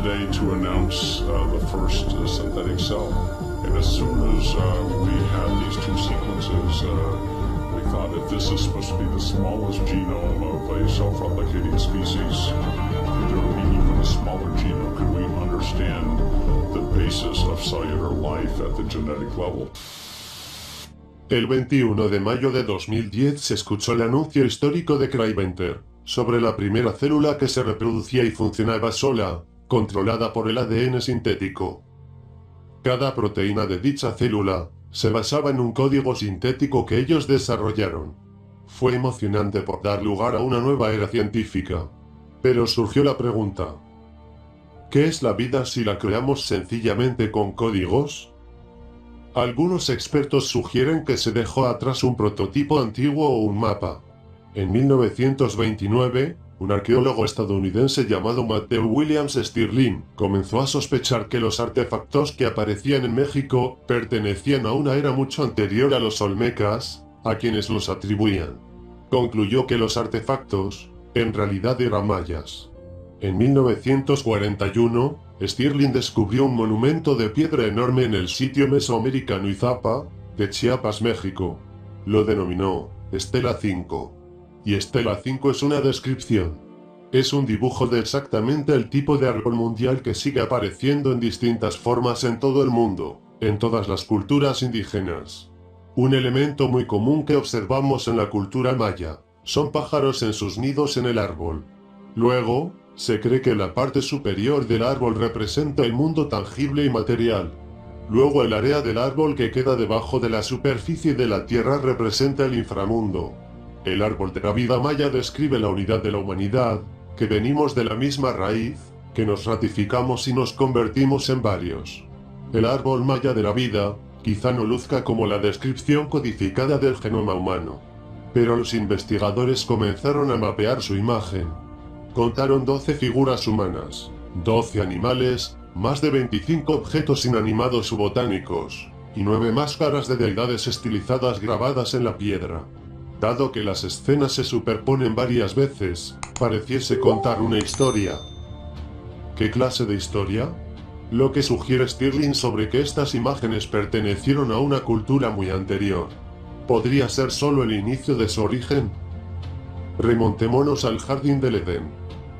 today to announce the first synthetic cell. And as soon as we had these two sequences, we thought if this is supposed to be the smallest genome of a self-replicating species, could there be even a smaller genome? Could we understand the basis of cellular life at the genetic level? El 21 de mayo de 2010 se escuchó el anuncio histórico de Cray Venter sobre la primera célula que se reproducía y funcionaba sola, controlada por el ADN sintético. Cada proteína de dicha célula se basaba en un código sintético que ellos desarrollaron. Fue emocionante por dar lugar a una nueva era científica. Pero surgió la pregunta: ¿qué es la vida si la creamos sencillamente con códigos? Algunos expertos sugieren que se dejó atrás un prototipo antiguo o un mapa. En 1929, un arqueólogo estadounidense llamado Matthew Williams Stirling comenzó a sospechar que los artefactos que aparecían en México pertenecían a una era mucho anterior a los olmecas, a quienes los atribuían. Concluyó que los artefactos, en realidad eran mayas. En 1941, Stirling descubrió un monumento de piedra enorme en el sitio mesoamericano Izapa, de Chiapas, México. Lo denominó Estela 5. Y Estela 5 es una descripción. Es un dibujo de exactamente el tipo de árbol mundial que sigue apareciendo en distintas formas en todo el mundo, en todas las culturas indígenas. Un elemento muy común que observamos en la cultura maya son pájaros en sus nidos en el árbol. Luego, se cree que la parte superior del árbol representa el mundo tangible y material. Luego el área del árbol que queda debajo de la superficie de la tierra representa el inframundo. El árbol de la vida maya describe la unidad de la humanidad, que venimos de la misma raíz, que nos ratificamos y nos convertimos en varios. El árbol maya de la vida quizá no luzca como la descripción codificada del genoma humano. Pero los investigadores comenzaron a mapear su imagen. Contaron 12 figuras humanas, 12 animales, más de 25 objetos inanimados u botánicos, y 9 máscaras de deidades estilizadas grabadas en la piedra. Dado que las escenas se superponen varias veces, pareciese contar una historia. ¿Qué clase de historia? Lo que sugiere Stirling sobre que estas imágenes pertenecieron a una cultura muy anterior. ¿Podría ser solo el inicio de su origen? Remontémonos al Jardín del Edén.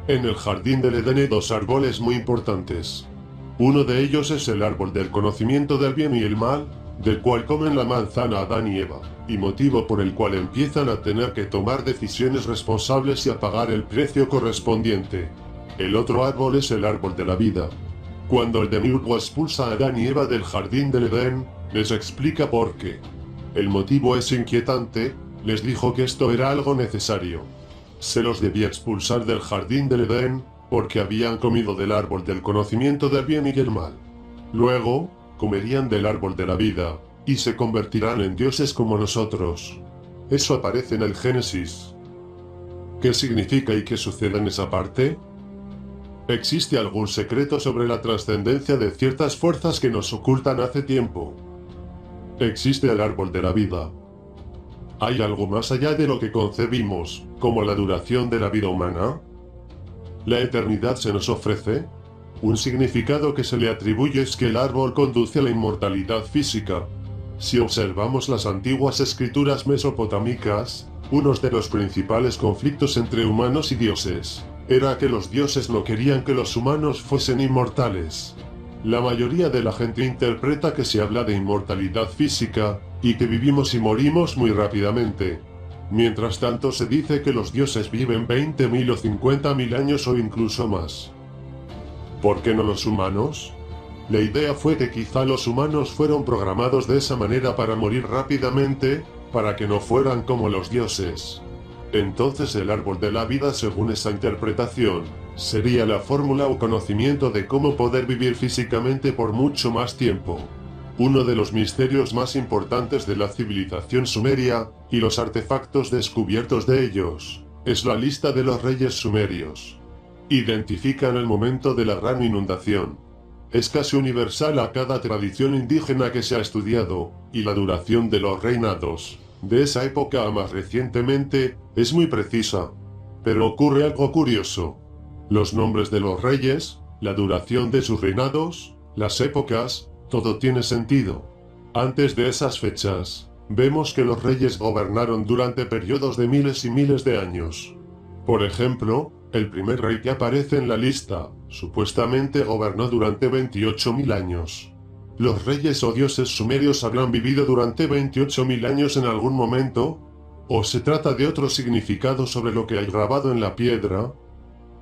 En el Jardín del Edén hay dos árboles muy importantes. Uno de ellos es el árbol del conocimiento del bien y el mal, del cual comen la manzana Adán y Eva, y motivo por el cual empiezan a tener que tomar decisiones responsables y a pagar el precio correspondiente. El otro árbol es el árbol de la vida. Cuando el demiurgo expulsa a Adán y Eva del Jardín del Edén, les explica por qué. El motivo es inquietante, les dijo que esto era algo necesario. Se los debía expulsar del Jardín del Edén, porque habían comido del árbol del conocimiento del bien y el mal. Luego, comerían del árbol de la vida, y se convertirán en dioses como nosotros. Eso aparece en el Génesis. ¿Qué significa y qué sucede en esa parte? ¿Existe algún secreto sobre la trascendencia de ciertas fuerzas que nos ocultan hace tiempo? Existe el árbol de la vida. ¿Hay algo más allá de lo que concebimos, como la duración de la vida humana? ¿La eternidad se nos ofrece? Un significado que se le atribuye es que el árbol conduce a la inmortalidad física. Si observamos las antiguas escrituras mesopotámicas, uno de los principales conflictos entre humanos y dioses era que los dioses no querían que los humanos fuesen inmortales. La mayoría de la gente interpreta que se habla de inmortalidad física, y que vivimos y morimos muy rápidamente. Mientras tanto se dice que los dioses viven 20.000 o 50.000 años o incluso más. ¿Por qué no los humanos? La idea fue que quizá los humanos fueron programados de esa manera para morir rápidamente, para que no fueran como los dioses. Entonces el árbol de la vida, según esa interpretación, sería la fórmula o conocimiento de cómo poder vivir físicamente por mucho más tiempo. Uno de los misterios más importantes de la civilización sumeria, y los artefactos descubiertos de ellos, es la lista de los reyes sumerios. Identifican el momento de la gran inundación. Es casi universal a cada tradición indígena que se ha estudiado, y la duración de los reinados, de esa época a más recientemente, es muy precisa. Pero ocurre algo curioso. Los nombres de los reyes, la duración de sus reinados, las épocas, todo tiene sentido. Antes de esas fechas, vemos que los reyes gobernaron durante periodos de miles y miles de años. Por ejemplo, el primer rey que aparece en la lista, supuestamente gobernó durante 28.000 años. ¿Los reyes o dioses sumerios habrán vivido durante 28.000 años en algún momento? ¿O se trata de otro significado sobre lo que hay grabado en la piedra?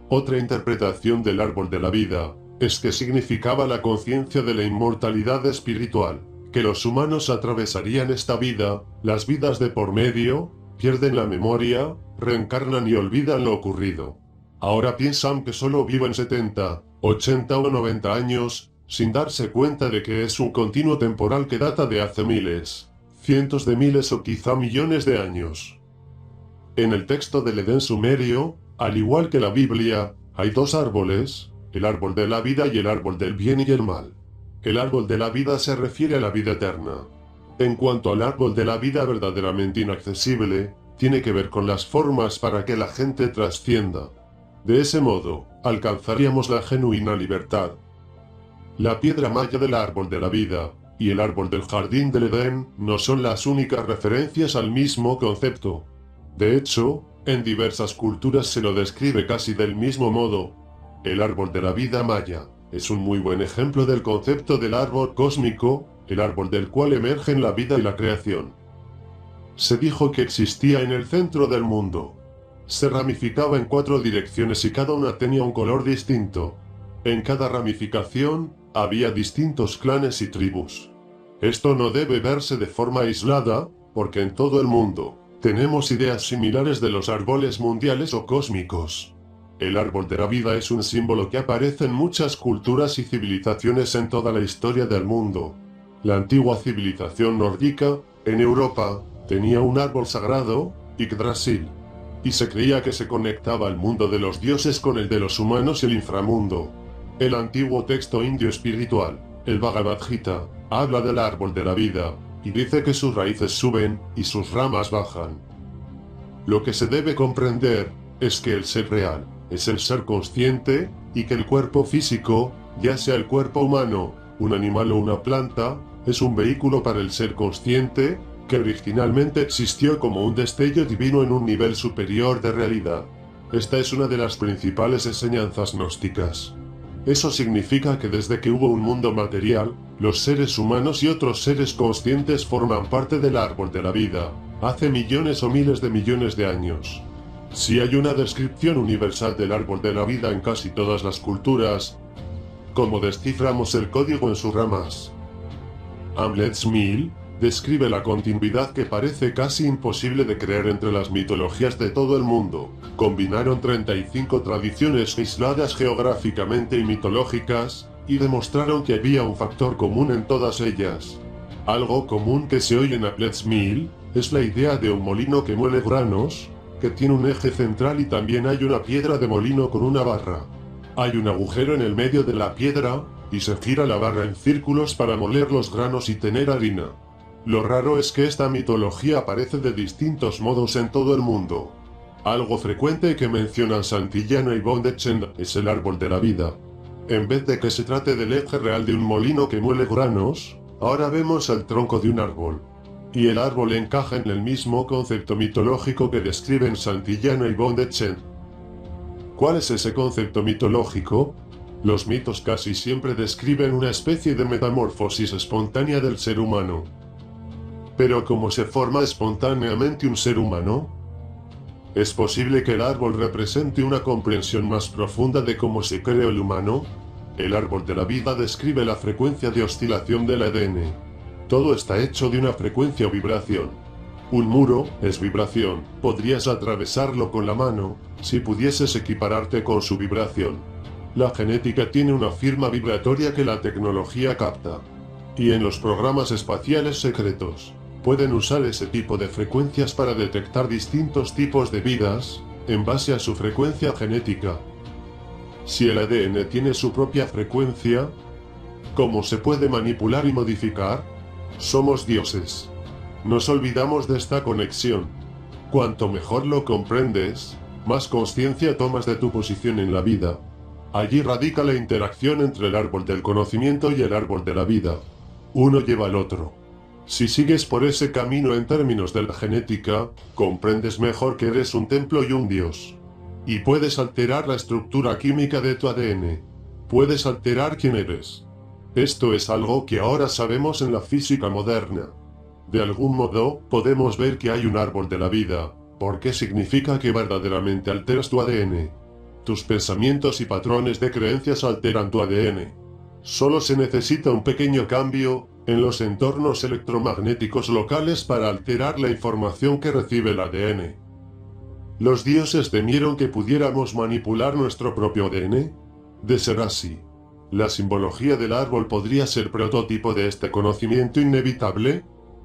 Otra interpretación del árbol de la vida es que significaba la conciencia de la inmortalidad espiritual, que los humanos atravesarían esta vida, las vidas de por medio, pierden la memoria, reencarnan y olvidan lo ocurrido. Ahora piensan que solo viven 70, 80 o 90 años, sin darse cuenta de que es un continuo temporal que data de hace miles, cientos de miles o quizá millones de años. En el texto del Edén sumerio, al igual que la Biblia, hay dos árboles, el árbol de la vida y el árbol del bien y el mal. El árbol de la vida se refiere a la vida eterna. En cuanto al árbol de la vida verdaderamente inaccesible, tiene que ver con las formas para que la gente trascienda. De ese modo, alcanzaríamos la genuina libertad. La piedra maya del árbol de la vida y el árbol del jardín del Edén no son las únicas referencias al mismo concepto. De hecho, en diversas culturas se lo describe casi del mismo modo. El árbol de la vida maya es un muy buen ejemplo del concepto del árbol cósmico, el árbol del cual emergen la vida y la creación. Se dijo que existía en el centro del mundo. Se ramificaba en 4 direcciones y cada una tenía un color distinto. En cada ramificación, había distintos clanes y tribus. Esto no debe verse de forma aislada, porque en todo el mundo, tenemos ideas similares de los árboles mundiales o cósmicos. El árbol de la vida es un símbolo que aparece en muchas culturas y civilizaciones en toda la historia del mundo. La antigua civilización nórdica, en Europa, tenía un árbol sagrado, Yggdrasil, y se creía que se conectaba el mundo de los dioses con el de los humanos y el inframundo. El antiguo texto indio espiritual, el Bhagavad Gita, habla del árbol de la vida, y dice que sus raíces suben y sus ramas bajan. Lo que se debe comprender es que el ser real es el ser consciente, y que el cuerpo físico, ya sea el cuerpo humano, un animal o una planta, es un vehículo para el ser consciente, que originalmente existió como un destello divino en un nivel superior de realidad. Esta es una de las principales enseñanzas gnósticas. Eso significa que desde que hubo un mundo material, los seres humanos y otros seres conscientes forman parte del árbol de la vida, hace millones o miles de millones de años. Si hay una descripción universal del árbol de la vida en casi todas las culturas, ¿cómo desciframos el código en sus ramas? Hamlet Smil describe la continuidad que parece casi imposible de creer entre las mitologías de todo el mundo. Combinaron 35 tradiciones aisladas geográficamente y mitológicas, y demostraron que había un factor común en todas ellas. Algo común que se oye en Hamlet Smil es la idea de un molino que muele granos, que tiene un eje central y también hay una piedra de molino con una barra. Hay un agujero en el medio de la piedra, y se gira la barra en círculos para moler los granos y tener harina. Lo raro es que esta mitología aparece de distintos modos en todo el mundo. Algo frecuente que mencionan Santillana y Bondechenda es el árbol de la vida. En vez de que se trate del eje real de un molino que muele granos, ahora vemos el tronco de un árbol. Y el árbol encaja en el mismo concepto mitológico que describen Santillana y Bondechenda. ¿Cuál es ese concepto mitológico? Los mitos casi siempre describen una especie de metamorfosis espontánea del ser humano. Pero ¿cómo se forma espontáneamente un ser humano? ¿Es posible que el árbol represente una comprensión más profunda de cómo se creó el humano? El árbol de la vida describe la frecuencia de oscilación del ADN. Todo está hecho de una frecuencia o vibración. Un muro es vibración, podrías atravesarlo con la mano, si pudieses equipararte con su vibración. La genética tiene una firma vibratoria que la tecnología capta. Y en los programas espaciales secretos, pueden usar ese tipo de frecuencias para detectar distintos tipos de vidas, en base a su frecuencia genética. Si el ADN tiene su propia frecuencia, ¿cómo se puede manipular y modificar? Somos dioses. Nos olvidamos de esta conexión. Cuanto mejor lo comprendes, más conciencia tomas de tu posición en la vida. Allí radica la interacción entre el árbol del conocimiento y el árbol de la vida. Uno lleva al otro. Si sigues por ese camino en términos de la genética, comprendes mejor que eres un templo y un dios. Y puedes alterar la estructura química de tu ADN. Puedes alterar quién eres. Esto es algo que ahora sabemos en la física moderna. De algún modo, podemos ver que hay un árbol de la vida, porque significa que verdaderamente alteras tu ADN. Tus pensamientos y patrones de creencias alteran tu ADN. Solo se necesita un pequeño cambio en los entornos electromagnéticos locales para alterar la información que recibe el ADN. ¿Los dioses temieron que pudiéramos manipular nuestro propio ADN? De ser así, ¿la simbología del árbol podría ser prototipo de este conocimiento inevitable?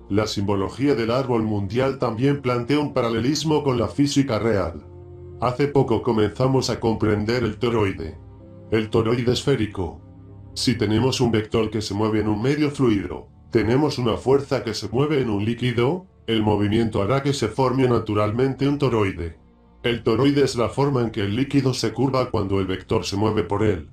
La simbología del árbol mundial también plantea un paralelismo con la física real. Hace poco comenzamos a comprender el toroide. El toroide esférico. Si tenemos un vector que se mueve en un medio fluido, tenemos una fuerza que se mueve en un líquido, el movimiento hará que se forme naturalmente un toroide. El toroide es la forma en que el líquido se curva cuando el vector se mueve por él.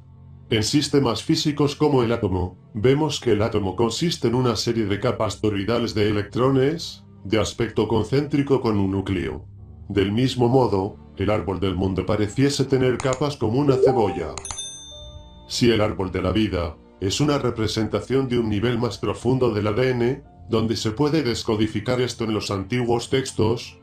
En sistemas físicos como el átomo, vemos que el átomo consiste en una serie de capas toroidales de electrones, de aspecto concéntrico con un núcleo. Del mismo modo, el árbol del mundo pareciese tener capas como una cebolla. Si el árbol de la vida es una representación de un nivel más profundo del ADN, donde se puede descodificar esto en los antiguos textos,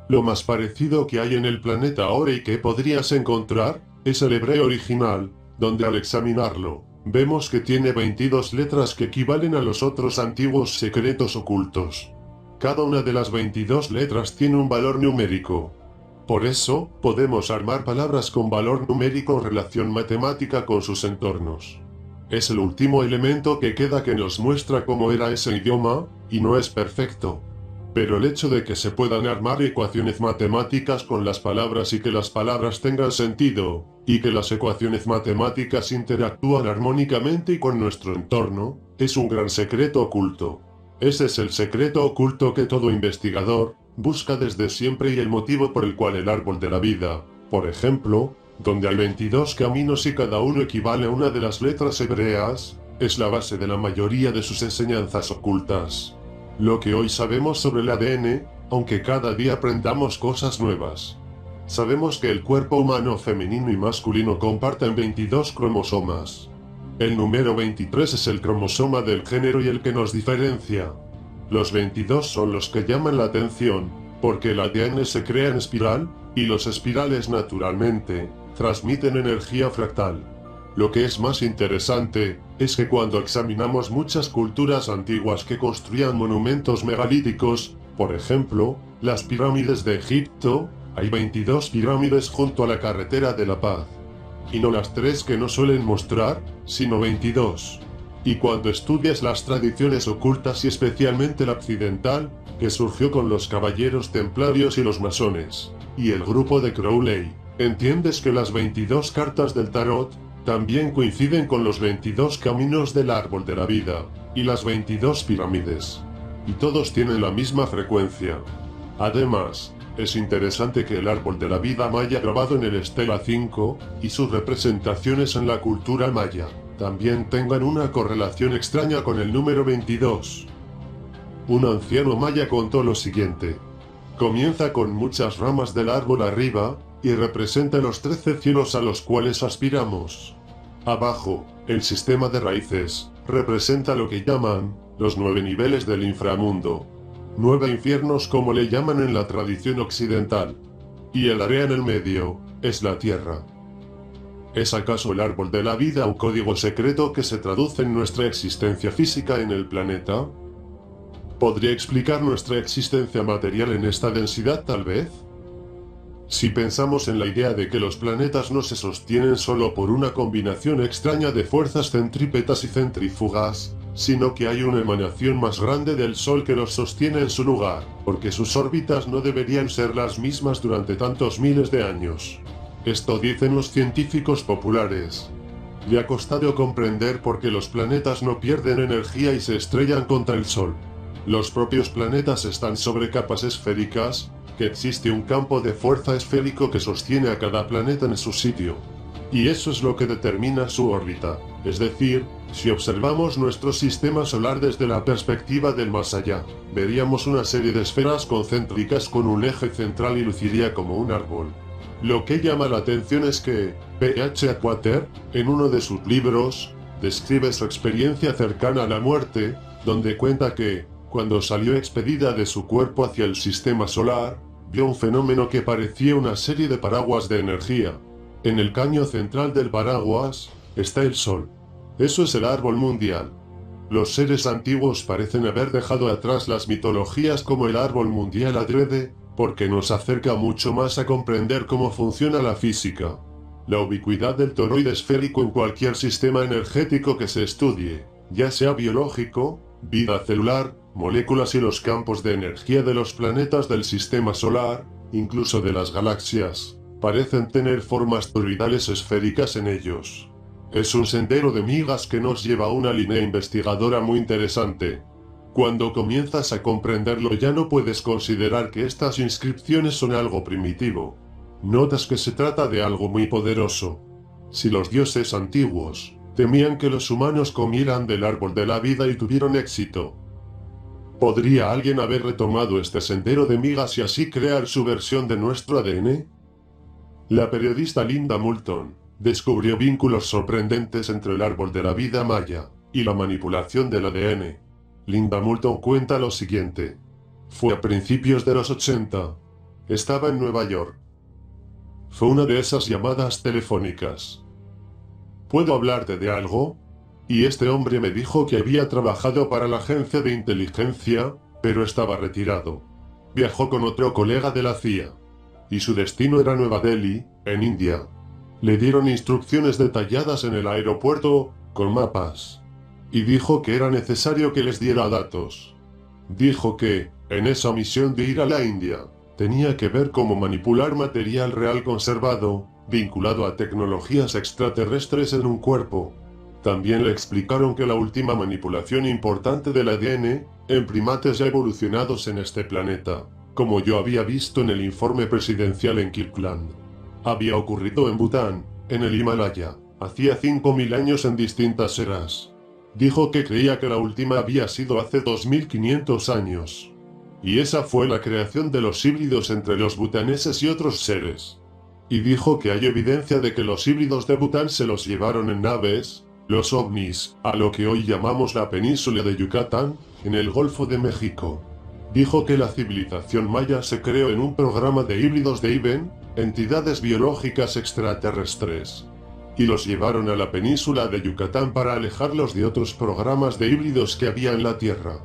lo más parecido que hay en el planeta ahora y que podrías encontrar es el hebreo original, donde al examinarlo, vemos que tiene 22 letras que equivalen a los otros antiguos secretos ocultos. Cada una de las 22 letras tiene un valor numérico. Por eso, podemos armar palabras con valor numérico o relación matemática con sus entornos. Es el último elemento que queda que nos muestra cómo era ese idioma, y no es perfecto. Pero el hecho de que se puedan armar ecuaciones matemáticas con las palabras y que las palabras tengan sentido, y que las ecuaciones matemáticas interactúan armónicamente y con nuestro entorno, es un gran secreto oculto. Ese es el secreto oculto que todo investigador busca desde siempre y el motivo por el cual el árbol de la vida, por ejemplo, donde hay 22 caminos y cada uno equivale a una de las letras hebreas, es la base de la mayoría de sus enseñanzas ocultas. Lo que hoy sabemos sobre el ADN, aunque cada día aprendamos cosas nuevas. Sabemos que el cuerpo humano femenino y masculino comparten 22 cromosomas. El número 23 es el cromosoma del género y el que nos diferencia. Los 22 son los que llaman la atención, porque el ADN se crea en espiral, y los espirales naturalmente transmiten energía fractal. Lo que es más interesante es que cuando examinamos muchas culturas antiguas que construían monumentos megalíticos, por ejemplo, las pirámides de Egipto, hay 22 pirámides junto a la carretera de la paz. Y no las 3 que no suelen mostrar, sino 22. Y cuando estudias las tradiciones ocultas y especialmente la occidental, que surgió con los caballeros templarios y los masones, y el grupo de Crowley, entiendes que las 22 cartas del tarot también coinciden con los 22 caminos del árbol de la vida, y las 22 pirámides. Y todos tienen la misma frecuencia. Además, es interesante que el árbol de la vida maya grabado en el Estela 5, y sus representaciones en la cultura maya, también tengan una correlación extraña con el número 22. Un anciano maya contó lo siguiente. Comienza con muchas ramas del árbol arriba, y representa los 13 cielos a los cuales aspiramos. Abajo, el sistema de raíces, representa lo que llaman los 9 niveles del inframundo. 9 infiernos como le llaman en la tradición occidental. Y el área en el medio, es la tierra. ¿Es acaso el árbol de la vida un código secreto que se traduce en nuestra existencia física en el planeta? ¿Podría explicar nuestra existencia material en esta densidad tal vez? Si pensamos en la idea de que los planetas no se sostienen solo por una combinación extraña de fuerzas centrípetas y centrífugas, sino que hay una emanación más grande del Sol que los sostiene en su lugar, porque sus órbitas no deberían ser las mismas durante tantos miles de años. Esto dicen los científicos populares. Le ha costado comprender por qué los planetas no pierden energía y se estrellan contra el Sol. Los propios planetas están sobre capas esféricas, que existe un campo de fuerza esférico que sostiene a cada planeta en su sitio. Y eso es lo que determina su órbita, es decir, si observamos nuestro sistema solar desde la perspectiva del más allá, veríamos una serie de esferas concéntricas con un eje central y luciría como un árbol. Lo que llama la atención es que P.H. Atwater, en uno de sus libros, describe su experiencia cercana a la muerte, donde cuenta que, cuando salió expedida de su cuerpo hacia el sistema solar, vio un fenómeno que parecía una serie de paraguas de energía. En el caño central del paraguas está el Sol. Eso es el árbol mundial. Los seres antiguos parecen haber dejado atrás las mitologías como el árbol mundial adrede, porque nos acerca mucho más a comprender cómo funciona la física. La ubicuidad del toroide esférico en cualquier sistema energético que se estudie, ya sea biológico, vida celular, moléculas y los campos de energía de los planetas del sistema solar, incluso de las galaxias, parecen tener formas toroidales esféricas en ellos. Es un sendero de migas que nos lleva a una línea investigadora muy interesante. Cuando comienzas a comprenderlo ya no puedes considerar que estas inscripciones son algo primitivo. Notas que se trata de algo muy poderoso. Si los dioses antiguos temían que los humanos comieran del árbol de la vida y tuvieron éxito, ¿podría alguien haber retomado este sendero de migas y así crear su versión de nuestro ADN? La periodista Linda Moulton descubrió vínculos sorprendentes entre el árbol de la vida maya y la manipulación del ADN. Linda Moulton cuenta lo siguiente. Fue a principios de los 80. Estaba en Nueva York. Fue una de esas llamadas telefónicas. ¿Puedo hablarte de algo? Y este hombre me dijo que había trabajado para la agencia de inteligencia, pero estaba retirado. Viajó con otro colega de la CIA. Y su destino era Nueva Delhi, en India. Le dieron instrucciones detalladas en el aeropuerto, con mapas. Y dijo que era necesario que les diera datos. Dijo que, en esa misión de ir a la India, tenía que ver cómo manipular material real conservado, vinculado a tecnologías extraterrestres en un cuerpo. También le explicaron que la última manipulación importante del ADN, en primates ya evolucionados en este planeta, como yo había visto en el informe presidencial en Kirkland, había ocurrido en Bután, en el Himalaya, hacía 5.000 años en distintas eras. Dijo que creía que la última había sido hace 2.500 años. Y esa fue la creación de los híbridos entre los butaneses y otros seres. Y dijo que hay evidencia de que los híbridos de Bután se los llevaron en naves, los ovnis, a lo que hoy llamamos la península de Yucatán, en el Golfo de México. Dijo que la civilización maya se creó en un programa de híbridos de IBEN, entidades biológicas extraterrestres, y los llevaron a la península de Yucatán para alejarlos de otros programas de híbridos que había en la Tierra,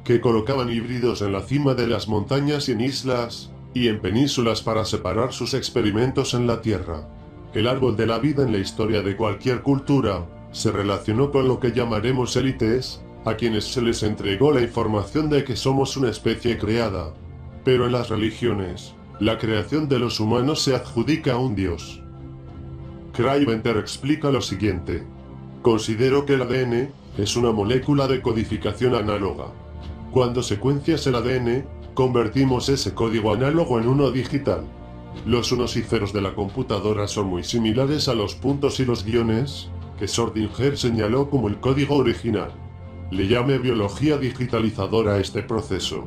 que colocaban híbridos en la cima de las montañas y en islas, y en penínsulas para separar sus experimentos en la Tierra. El árbol de la vida en la historia de cualquier cultura se relacionó con lo que llamaremos élites, a quienes se les entregó la información de que somos una especie creada. Pero en las religiones, la creación de los humanos se adjudica a un dios. Craig Venter explica lo siguiente. Considero que el ADN es una molécula de codificación análoga. Cuando secuencias el ADN, convertimos ese código análogo en uno digital. Los unos y ceros de la computadora son muy similares a los puntos y los guiones, que Schrödinger señaló como el código original. Le llame biología digitalizadora a este proceso.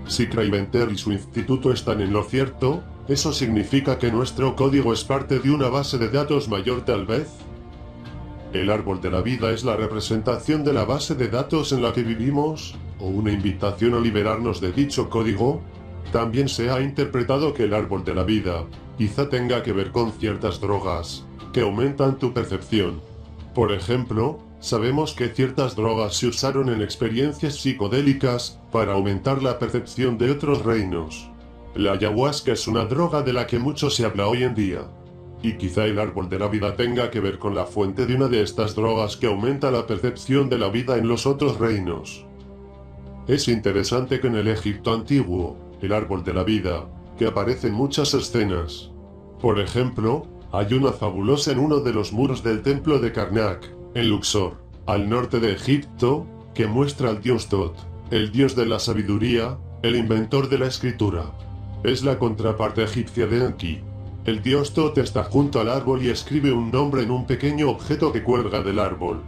Si Craig Venter y su instituto están en lo cierto, ¿eso significa que nuestro código es parte de una base de datos mayor tal vez? ¿El árbol de la vida es la representación de la base de datos en la que vivimos, o una invitación a liberarnos de dicho código? También se ha interpretado que el árbol de la vida quizá tenga que ver con ciertas drogas, que aumentan tu percepción. Por ejemplo, sabemos que ciertas drogas se usaron en experiencias psicodélicas para aumentar la percepción de otros reinos. La ayahuasca es una droga de la que mucho se habla hoy en día. Y quizá el árbol de la vida tenga que ver con la fuente de una de estas drogas que aumenta la percepción de la vida en los otros reinos. Es interesante que en el Egipto antiguo, el árbol de la vida, que aparece en muchas escenas. Por ejemplo, hay una fabulosa en uno de los muros del templo de Karnak, en Luxor, al norte de Egipto, que muestra al dios Tot, el dios de la sabiduría, el inventor de la escritura. Es la contraparte egipcia de Enki. El dios Tot está junto al árbol y escribe un nombre en un pequeño objeto que cuelga del árbol.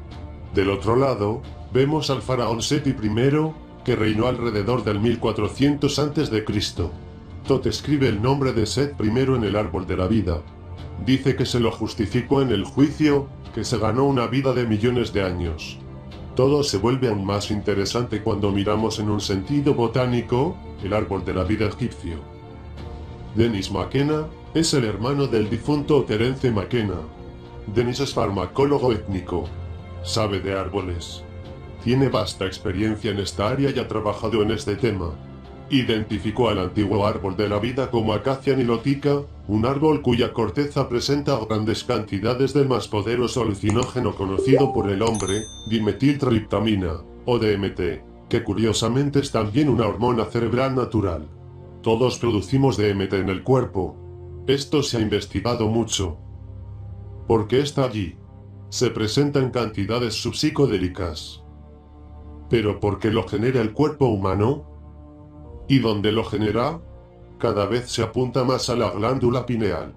Del otro lado, vemos al faraón Seti I, que reinó alrededor del 1400 a.C. Tot escribe el nombre de Set I en el árbol de la vida. Dice que se lo justificó en el juicio, que se ganó una vida de millones de años. Todo se vuelve aún más interesante cuando miramos en un sentido botánico el árbol de la vida egipcio. Dennis McKenna es el hermano del difunto Terence McKenna. Dennis es farmacólogo étnico. Sabe de árboles. Tiene vasta experiencia en esta área y ha trabajado en este tema. Identificó al antiguo árbol de la vida como Acacia nilotica, un árbol cuya corteza presenta grandes cantidades del más poderoso alucinógeno conocido por el hombre, dimetiltriptamina, o DMT, que curiosamente es también una hormona cerebral natural. Todos producimos DMT en el cuerpo. Esto se ha investigado mucho. ¿Por qué está allí? Se presenta en cantidades subpsicodélicas. ¿Pero por qué lo genera el cuerpo humano? ¿Y dónde lo genera? Cada vez se apunta más a la glándula pineal.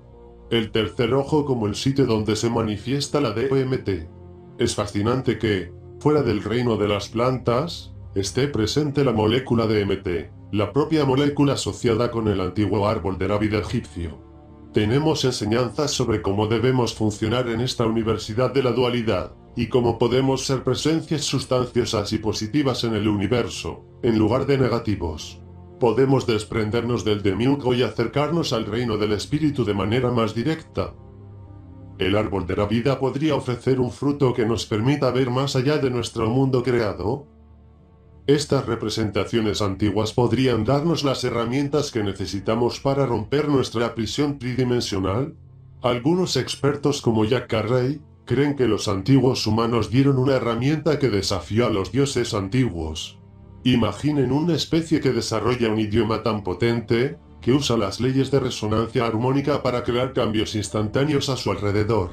El tercer ojo como el sitio donde se manifiesta la DMT. Es fascinante que, fuera del reino de las plantas, esté presente la molécula DMT, la propia molécula asociada con el antiguo árbol de la vida egipcio. Tenemos enseñanzas sobre cómo debemos funcionar en esta universidad de la dualidad, y cómo podemos ser presencias sustanciosas y positivas en el universo, en lugar de negativos. Podemos desprendernos del demiurgo y acercarnos al reino del espíritu de manera más directa. ¿El árbol de la vida podría ofrecer un fruto que nos permita ver más allá de nuestro mundo creado? Estas representaciones antiguas podrían darnos las herramientas que necesitamos para romper nuestra prisión tridimensional. Algunos expertos como Jack Carrey creen que los antiguos humanos dieron una herramienta que desafió a los dioses antiguos. Imaginen una especie que desarrolla un idioma tan potente, que usa las leyes de resonancia armónica para crear cambios instantáneos a su alrededor.